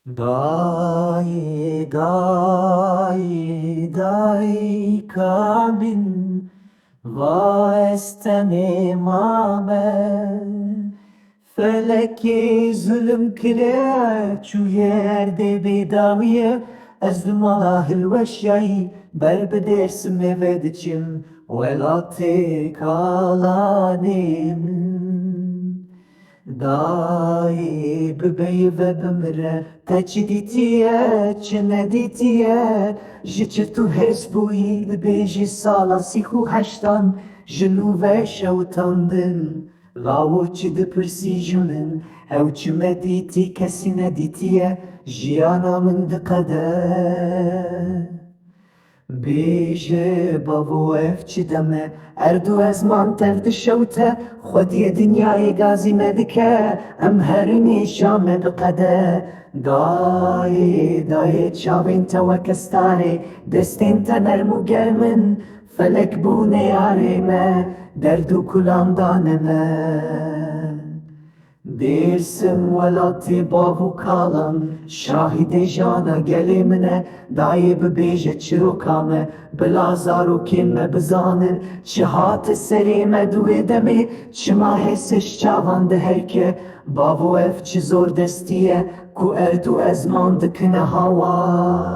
Dai, dai, dai kabin va estene mame Feleki zulüm kire çu yerde bedaviye Ezdim Allah'ıl veşyayı berbedersim evediçim Velate kalanim Dai bebeği ve bimre Teçi ditiye, çine ditiye Ji tu hezbuyi Beji sala sihu heştan Jinu ve şevtandın Lavu çi dipirsi junin Ev çime diti kesine ditiye Jiyana min dikade Bêje bavo ev çi deme Erdu ezman tev dişewte Xwediyê dinyayê gazî me dike Em herî şame biqede Dayê dayê çavên te wek estarê Destên te nerm û germin Felek bûne yarê me Derd û kulam dane me Dersim velatê bav û kalan Şahidê jana gelê min e Dayê bibêje çiroka me Bila zarokên me bizanin Çi hate serê me duê demê Çima hêseş çavan de herke Bavo ev çi zor destî ye Ku erd û ezman dikine hawa